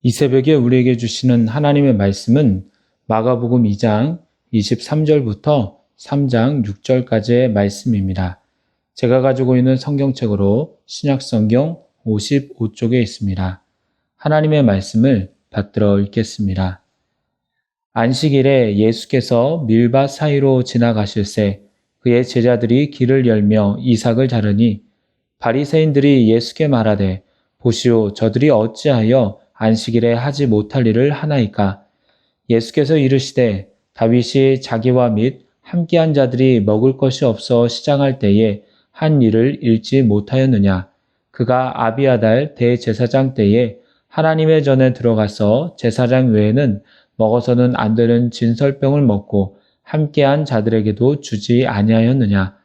이 새벽에 우리에게 주시는 하나님의 말씀은 마가복음 2장 23절부터 3장 6절까지의 말씀입니다. 제가 가지고 있는 성경책으로 신약성경 55쪽에 있습니다. 하나님의 말씀을 받들어 읽겠습니다. 안식일에 예수께서 밀밭 사이로 지나가실새 그의 제자들이 길을 열며 이삭을 자르니 바리새인들이 예수께 말하되 보시오 저들이 어찌하여 안식일에 하지 못할 일을 하나이까. 예수께서 이르시되 다윗이 자기와 및 함께한 자들이 먹을 것이 없어 시장할 때에 한 일을 잃지 못하였느냐. 그가 아비아달 대제사장 때에 하나님의 전에 들어가서 제사장 외에는 먹어서는 안 되는 진설병을 먹고 함께한 자들에게도 주지 아니하였느냐.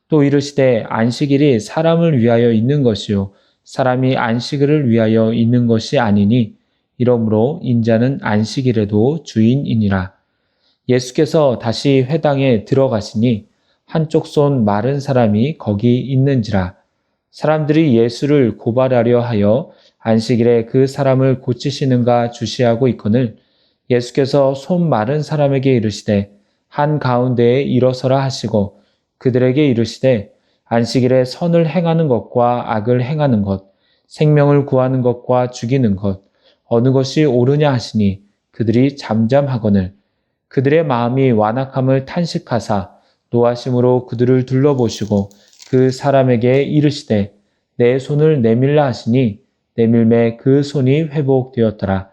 또 이르시되 안식일이 사람을 위하여 있는 것이요 사람이 안식일을 위하여 있는 것이 아니니 이러므로 인자는 안식일에도 주인이니라. 예수께서 다시 회당에 들어가시니 한쪽 손 마른 사람이 거기 있는지라. 사람들이 예수를 고발하려 하여 안식일에 그 사람을 고치시는가 주시하고 있거늘 예수께서 손 마른 사람에게 이르시되 한 가운데에 일어서라 하시고 그들에게 이르시되 안식일에 선을 행하는 것과 악을 행하는 것, 생명을 구하는 것과 죽이는 것, 어느 것이 옳으냐 하시니 그들이 잠잠하거늘 그들의 마음이 완악함을 탄식하사 노하심으로 그들을 둘러보시고 그 사람에게 이르시되 내 손을 내밀라 하시니 내밀매 그 손이 회복되었더라.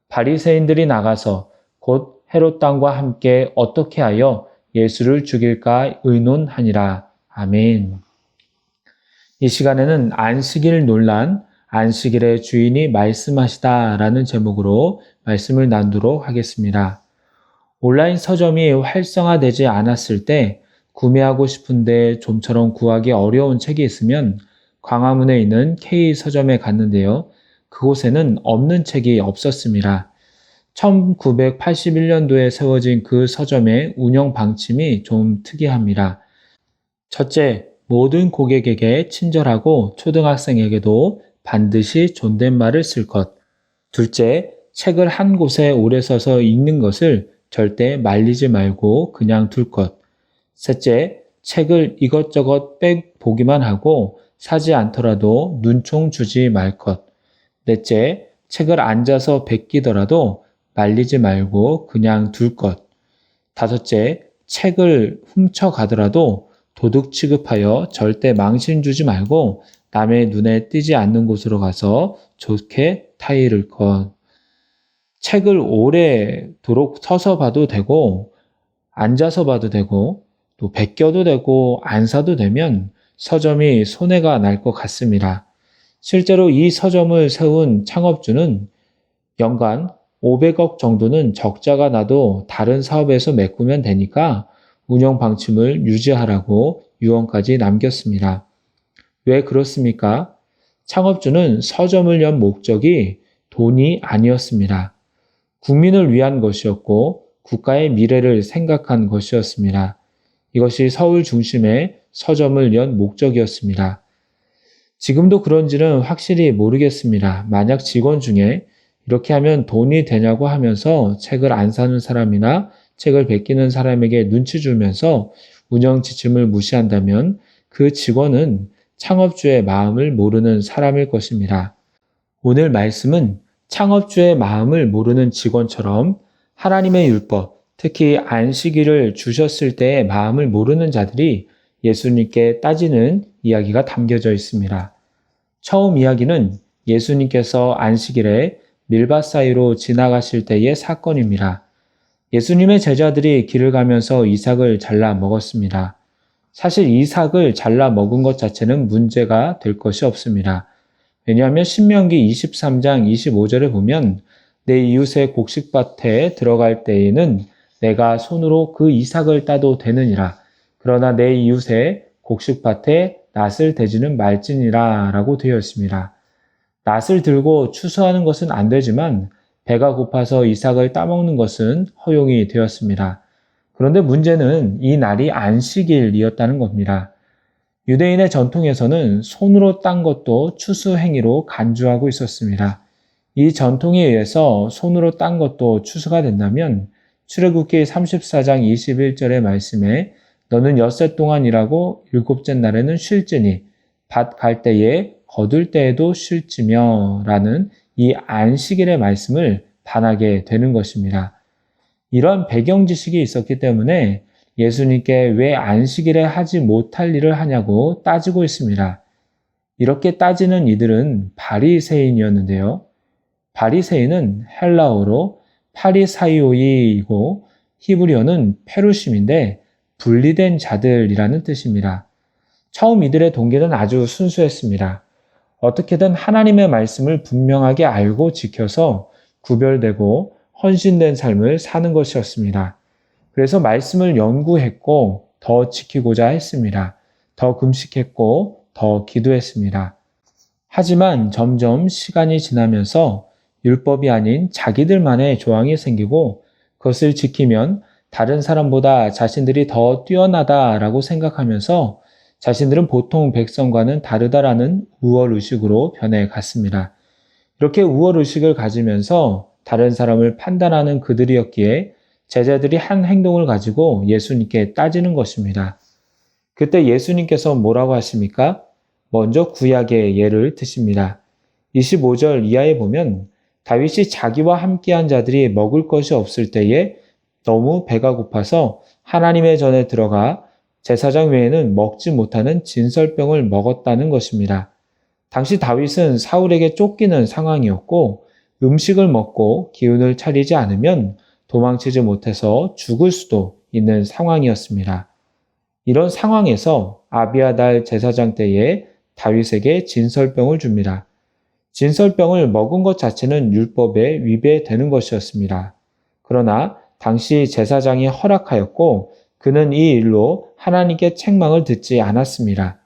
바리새인들이 나가서 곧 헤롯 당과 함께 어떻게 하여 예수를 죽일까 의논하니라. 아멘. 이 시간에는 안식일 논란, 안식일의 주인이 말씀하시다라는 제목으로 말씀을 나누도록 하겠습니다. 온라인 서점이 활성화되지 않았을 때 구매하고 싶은데 좀처럼 구하기 어려운 책이 있으면 광화문에 있는 K서점에 갔는데요. 그곳에는 없는 책이 없었습니다. 1981년도에 세워진 그 서점의 운영 방침이 좀 특이합니다. 첫째, 모든 고객에게 친절하고 초등학생에게도 반드시 존댓말을 쓸 것. 둘째, 책을 한 곳에 오래 서서 읽는 것을 절대 말리지 말고 그냥 둘 것. 셋째, 책을 이것저것 빼보기만 하고 사지 않더라도 눈총 주지 말 것. 넷째, 책을 앉아서 베끼더라도 말리지 말고 그냥 둘 것. 다섯째, 책을 훔쳐가더라도 도둑 취급하여 절대 망신 주지 말고 남의 눈에 띄지 않는 곳으로 가서 좋게 타이를 것. 책을 오래도록 서서 봐도 되고 앉아서 봐도 되고 또 베껴도 되고 안 사도 되면 서점이 손해가 날 것 같습니다. 실제로 이 서점을 세운 창업주는 연간 500억 정도는 적자가 나도 다른 사업에서 메꾸면 되니까 운영 방침을 유지하라고 유언까지 남겼습니다. 왜 그렇습니까? 창업주는 서점을 연 목적이 돈이 아니었습니다. 국민을 위한 것이었고 국가의 미래를 생각한 것이었습니다. 이것이 서울 중심의 서점을 연 목적이었습니다. 지금도 그런지는 확실히 모르겠습니다. 만약 직원 중에 이렇게 하면 돈이 되냐고 하면서 책을 안 사는 사람이나 책을 베끼는 사람에게 눈치 주면서 운영 지침을 무시한다면 그 직원은 창업주의 마음을 모르는 사람일 것입니다. 오늘 말씀은 창업주의 마음을 모르는 직원처럼 하나님의 율법, 특히 안식일을 주셨을 때의 마음을 모르는 자들이 예수님께 따지는 이야기가 담겨져 있습니다. 처음 이야기는 예수님께서 안식일에 밀밭 사이로 지나가실 때의 사건입니다. 예수님의 제자들이 길을 가면서 이삭을 잘라 먹었습니다. 사실 이삭을 잘라 먹은 것 자체는 문제가 될 것이 없습니다. 왜냐하면 신명기 23장 25절에 보면 내 이웃의 곡식밭에 들어갈 때에는 내가 손으로 그 이삭을 따도 되느니라. 그러나 내 이웃의 곡식밭에 낫을 대지는 말지니라 라고 되어 있습니다. 낫을 들고 추수하는 것은 안 되지만 배가 고파서 이삭을 따먹는 것은 허용이 되었습니다. 그런데 문제는 이 날이 안식일이었다는 겁니다. 유대인의 전통에서는 손으로 딴 것도 추수 행위로 간주하고 있었습니다. 이 전통에 의해서 손으로 딴 것도 추수가 된다면 출애굽기 34장 21절의 말씀에 너는 엿새 동안 일하고 일곱째 날에는 쉴지니 밭 갈 때에 거둘 때에도 쉴지며 라는 이 안식일의 말씀을 반하게 되는 것입니다. 이런 배경 지식이 있었기 때문에 예수님께 왜 안식일에 하지 못할 일을 하냐고 따지고 있습니다. 이렇게 따지는 이들은 바리새인이었는데요. 바리새인은 헬라어로 파리사이오이이고 히브리어는 페루심인데 분리된 자들이라는 뜻입니다. 처음 이들의 동기는 아주 순수했습니다. 어떻게든 하나님의 말씀을 분명하게 알고 지켜서 구별되고 헌신된 삶을 사는 것이었습니다. 그래서 말씀을 연구했고 더 지키고자 했습니다. 더 금식했고 더 기도했습니다. 하지만 점점 시간이 지나면서 율법이 아닌 자기들만의 조항이 생기고 그것을 지키면 다른 사람보다 자신들이 더 뛰어나다라고 생각하면서 자신들은 보통 백성과는 다르다라는 우월의식으로 변해갔습니다. 이렇게 우월의식을 가지면서 다른 사람을 판단하는 그들이었기에 제자들이 한 행동을 가지고 예수님께 따지는 것입니다. 그때 예수님께서 뭐라고 하십니까? 먼저 구약의 예를 드십니다. 25절 이하에 보면 다윗이 자기와 함께한 자들이 먹을 것이 없을 때에 너무 배가 고파서 하나님의 전에 들어가 제사장 외에는 먹지 못하는 진설병을 먹었다는 것입니다. 당시 다윗은 사울에게 쫓기는 상황이었고 음식을 먹고 기운을 차리지 않으면 도망치지 못해서 죽을 수도 있는 상황이었습니다. 이런 상황에서 아비아달 제사장 때에 다윗에게 진설병을 줍니다. 진설병을 먹은 것 자체는 율법에 위배되는 것이었습니다. 그러나 당시 제사장이 허락하였고 그는 이 일로 하나님께 책망을 듣지 않았습니다.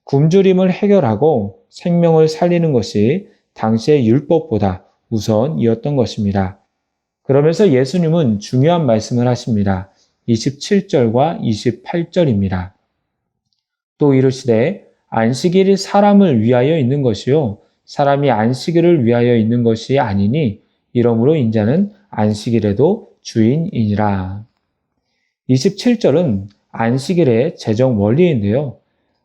굶주림을 해결하고 생명을 살리는 것이 당시의 율법보다 우선이었던 것입니다. 그러면서 예수님은 중요한 말씀을 하십니다. 27절과 28절입니다. 또 이르시되 안식일이 사람을 위하여 있는 것이요 사람이 안식일을 위하여 있는 것이 아니니 이러므로 인자는 안식일에도 주인이니라. 27절은 안식일의 재정 원리인데요.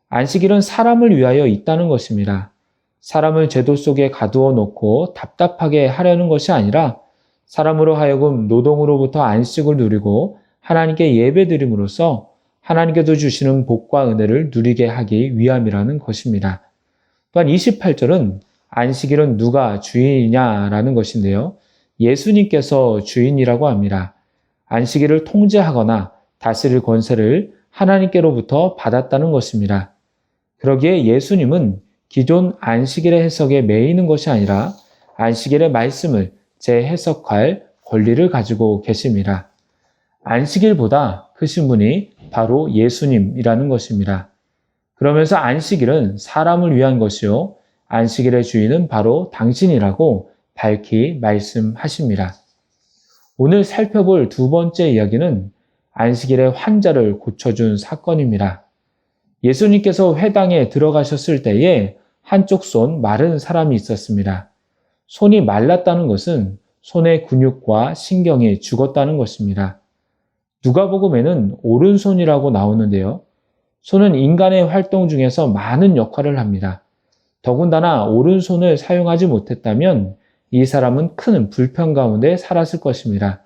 안식일은 사람을 위하여 있다는 것입니다. 사람을 제도 속에 가두어 놓고 답답하게 하려는 것이 아니라 사람으로 하여금 노동으로부터 안식을 누리고 하나님께 예배드림으로써 하나님께서 주시는 복과 은혜를 누리게 하기 위함이라는 것입니다. 또한 28절은 안식일은 누가 주인이냐라는 것인데요. 예수님께서 주인이라고 합니다. 안식일을 통제하거나 다스릴 권세를 하나님께로부터 받았다는 것입니다. 그러기에 예수님은 기존 안식일의 해석에 매이는 것이 아니라 안식일의 말씀을 재해석할 권리를 가지고 계십니다. 안식일보다 크신 분이 바로 예수님이라는 것입니다. 그러면서 안식일은 사람을 위한 것이요 안식일의 주인은 바로 당신이라고 밝히 말씀하십니다. 오늘 살펴볼 두 번째 이야기는 안식일의 환자를 고쳐준 사건입니다. 예수님께서 회당에 들어가셨을 때에 한쪽 손 마른 사람이 있었습니다. 손이 말랐다는 것은 손의 근육과 신경이 죽었다는 것입니다. 누가복음에는 오른손이라고 나오는데요. 손은 인간의 활동 중에서 많은 역할을 합니다. 더군다나 오른손을 사용하지 못했다면 이 사람은 큰 불편 가운데 살았을 것입니다.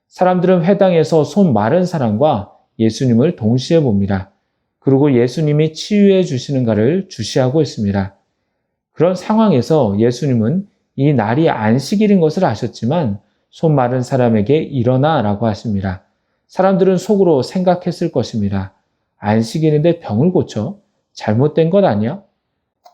사람들은 회당에서 손 마른 사람과 예수님을 동시에 봅니다. 그리고 예수님이 치유해 주시는가를 주시하고 있습니다. 그런 상황에서 예수님은 이 날이 안식일인 것을 아셨지만 손 마른 사람에게 일어나라고 하십니다. 사람들은 속으로 생각했을 것입니다. 안식일인데 병을 고쳐? 잘못된 것 아니야?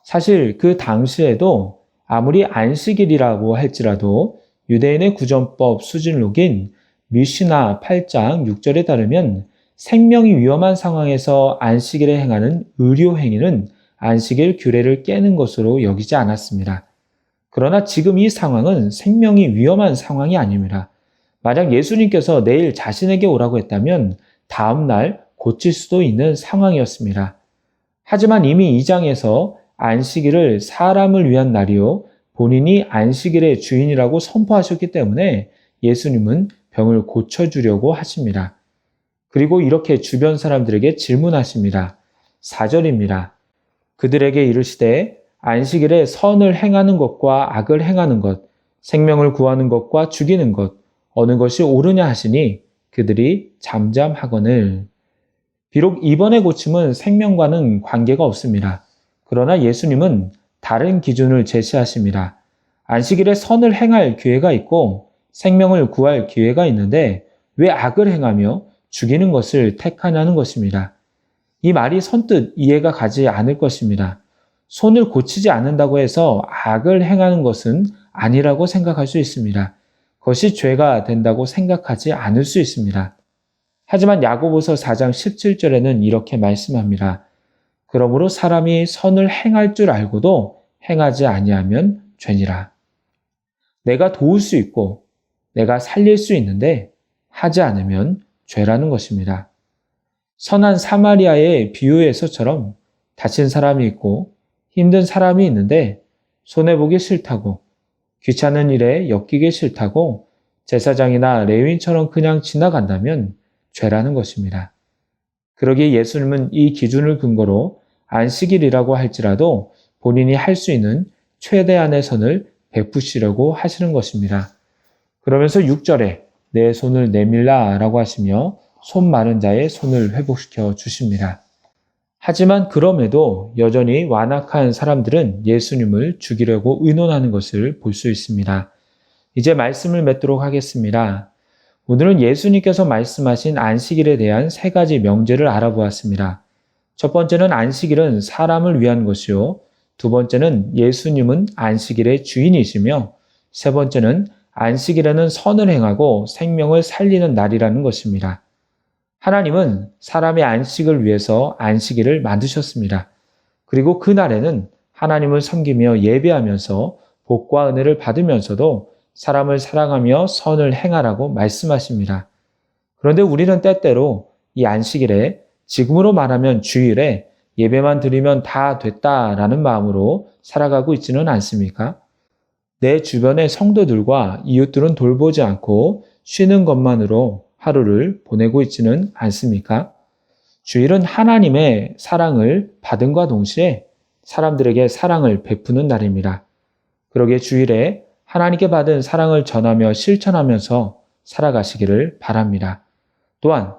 사실 그 당시에도 아무리 안식일이라고 할지라도 유대인의 구전법 수진록인 미시나 8장 6절에 따르면 생명이 위험한 상황에서 안식일에 행하는 의료 행위는 안식일 규례를 깨는 것으로 여기지 않았습니다. 그러나 지금 이 상황은 생명이 위험한 상황이 아닙니다. 만약 예수님께서 내일 자신에게 오라고 했다면 다음 날 고칠 수도 있는 상황이었습니다. 하지만 이미 이 장에서 안식일을 사람을 위한 날이요 본인이 안식일의 주인이라고 선포하셨기 때문에 예수님은 병을 고쳐주려고 하십니다. 그리고 이렇게 주변 사람들에게 질문하십니다. 4절입니다. 그들에게 이르시되 안식일에 선을 행하는 것과 악을 행하는 것, 생명을 구하는 것과 죽이는 것, 어느 것이 옳으냐 하시니 그들이 잠잠하거늘. 비록 이번의 고침은 생명과는 관계가 없습니다. 그러나 예수님은 다른 기준을 제시하십니다. 안식일에 선을 행할 기회가 있고 생명을 구할 기회가 있는데 왜 악을 행하며 죽이는 것을 택하냐는 것입니다. 이 말이 선뜻 이해가 가지 않을 것입니다. 손을 고치지 않는다고 해서 악을 행하는 것은 아니라고 생각할 수 있습니다. 그것이 죄가 된다고 생각하지 않을 수 있습니다. 하지만 야고보서 4장 17절에는 이렇게 말씀합니다. 그러므로 사람이 선을 행할 줄 알고도 행하지 아니하면 죄니라. 내가 도울 수 있고 내가 살릴 수 있는데 하지 않으면 죄라는 것입니다. 선한 사마리아의 비유에서처럼 다친 사람이 있고 힘든 사람이 있는데 손해보기 싫다고 귀찮은 일에 엮이기 싫다고 제사장이나 레위인처럼 그냥 지나간다면 죄라는 것입니다. 그러기에 예수님은 이 기준을 근거로 안식일이라고 할지라도 본인이 할 수 있는 최대한의 선을 베푸시려고 하시는 것입니다. 그러면서 6절에 내 손을 내밀라 라고 하시며 손 마른 자의 손을 회복시켜 주십니다. 하지만 그럼에도 여전히 완악한 사람들은 예수님을 죽이려고 의논하는 것을 볼 수 있습니다. 이제 말씀을 맺도록 하겠습니다. 오늘은 예수님께서 말씀하신 안식일에 대한 3가지 명제를 알아보았습니다. 첫 번째는 안식일은 사람을 위한 것이요. 두 번째는 예수님은 안식일의 주인이시며 세 번째는 안식일에는 선을 행하고 생명을 살리는 날이라는 것입니다. 하나님은 사람의 안식을 위해서 안식일을 만드셨습니다. 그리고 그 날에는 하나님을 섬기며 예배하면서 복과 은혜를 받으면서도 사람을 사랑하며 선을 행하라고 말씀하십니다. 그런데 우리는 때때로 이 안식일에 지금으로 말하면 주일에 예배만 드리면 다 됐다라는 마음으로 살아가고 있지는 않습니까? 내 주변의 성도들과 이웃들은 돌보지 않고 쉬는 것만으로 하루를 보내고 있지는 않습니까? 주일은 하나님의 사랑을 받음과 동시에 사람들에게 사랑을 베푸는 날입니다. 그러기에 주일에 하나님께 받은 사랑을 전하며 실천하면서 살아가시기를 바랍니다. 또한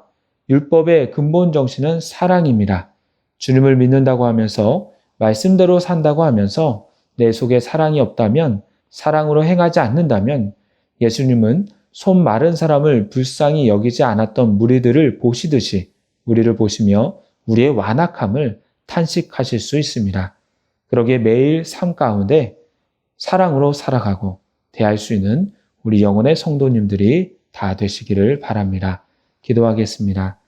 율법의 근본 정신은 사랑입니다. 주님을 믿는다고 하면서 말씀대로 산다고 하면서 내 속에 사랑이 없다면 사랑으로 행하지 않는다면 예수님은 손 마른 사람을 불쌍히 여기지 않았던 무리들을 보시듯이 우리를 보시며 우리의 완악함을 탄식하실 수 있습니다. 그러기에 매일 삶 가운데 사랑으로 살아가고 대할 수 있는 우리 영혼의 성도님들이 다 되시기를 바랍니다. 기도하겠습니다.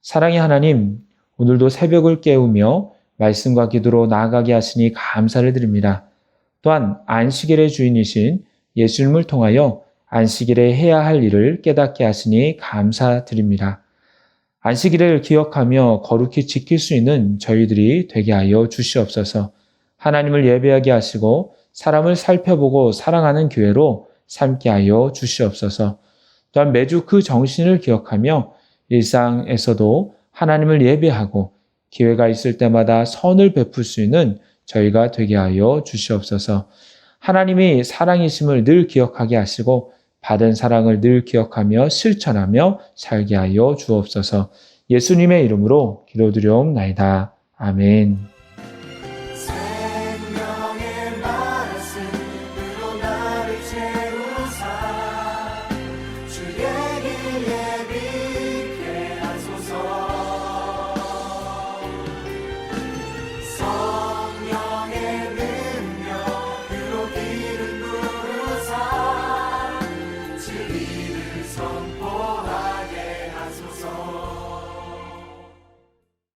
사랑의 하나님, 오늘도 새벽을 깨우며 말씀과 기도로 나아가게 하시니 감사를 드립니다. 또한 안식일의 주인이신 예수님을 통하여 안식일에 해야 할 일을 깨닫게 하시니 감사드립니다. 안식일을 기억하며 거룩히 지킬 수 있는 저희들이 되게 하여 주시옵소서. 하나님을 예배하게 하시고 사람을 살펴보고 사랑하는 교회로 삼게 하여 주시옵소서. 또한 매주 그 정신을 기억하며 일상에서도 하나님을 예배하고 기회가 있을 때마다 선을 베풀 수 있는 저희가 되게 하여 주시옵소서. 하나님이 사랑이심을 늘 기억하게 하시고 받은 사랑을 늘 기억하며 실천하며 살게 하여 주옵소서. 예수님의 이름으로 기도드리옵나이다. 아멘.